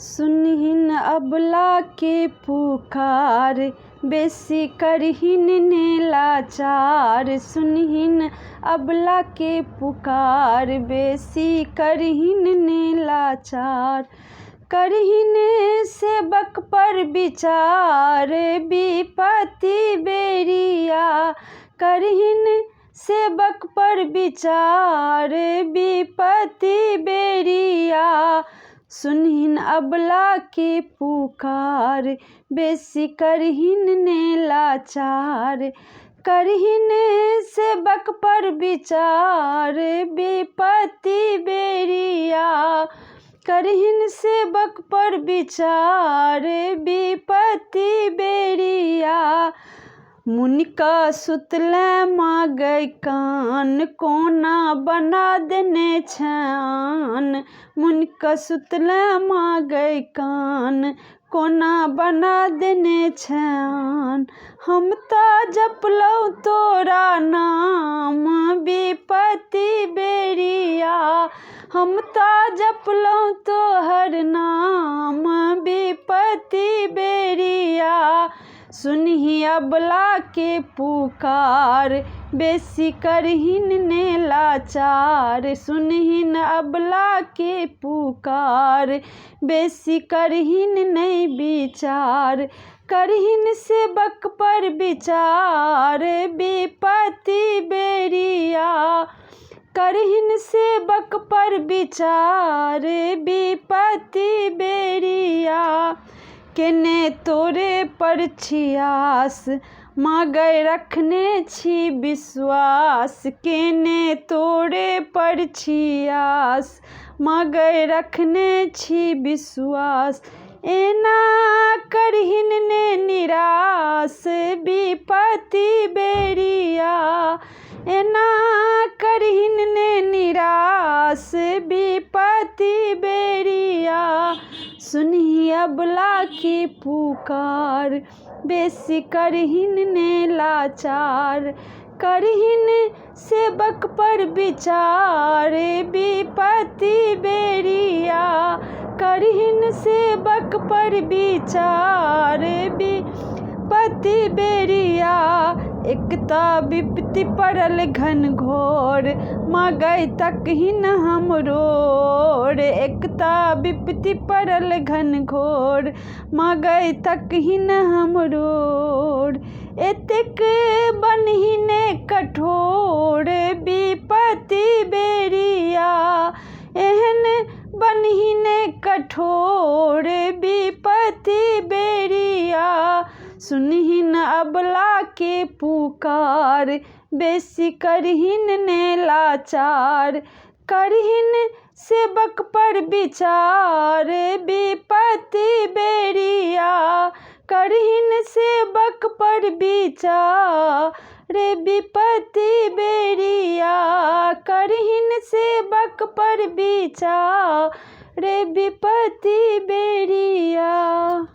सुनहिन अबला के पुकार, बेसी करहिन ने लाचार। सुनहिन अबला के पुकार, बेसी करहिन ने लाचार। करहिन सेवक पर विचार, विपत्ति बेरिया। करहिन सेवक पर विचार, विपत्ति बेरिया। सुनहिन अबला के पुकार, बेसी करहिन ने लाचार। करहिन सेवक पर विचार, विपत्ति बेरिया। करहिन सेवक पर विचार, विपत्ति बेरिया। मुनिका सुतलै मांगै कान, कोना बना देने छान। मुनिका सुतलै मांगै कान, कोना बना देने छान। हम ता जपलौ तोरा नाम, विपत्ति बेरिया। हम ता जपलौ तोहर नाम, विपत्ति बेरिया। सुनहि अबला के पुकार, बेसी करहिन ने लाचार। सुनहिन अबला के पुकार, बेसी करहिन ने विचार। करहिन सेवक पर विचार, विपत्ति बेरिया। करहिन सेवक पर विचार, विपत्ति बेरिया। केने तोरे पर छियास, मांगै रखने छी विश्वास। केने तोरे पर छियास, मांगै रखने छी विश्वास। एना करहिन ने निराश, विपत्ति बेरिया। एना करहिन ने निराश, विपत्ति बेरिया। सुनहि अबला के पुकार, बेसी करहिन ने लाचार। करहिन सेवक पर विचार, विपत्ति बेरिया। करहिन सेवक पर विचार, विपत्ति बेरिया। एकता विपत्ति पड़ल घन घोर, मांगै तकहिन हमरोर। एकता विपत्ति पड़ल घन घोर, मांगै तकहिन हमरोर। एतेक बनहिन कठोर, विपत्ति बेरिया। एहन बनहिन कठोर, विपत्ति बेरिया। सुनहिन अबला के पुकार, बेसी करहिन ने लाचार। करहिन सेवक पर विचार, विपत्ति बेरिया। करहिन सेवक पर विचार, विपत्ति बेरिया। करहिन सेवक पर विचार, विपत्ति बेरिया।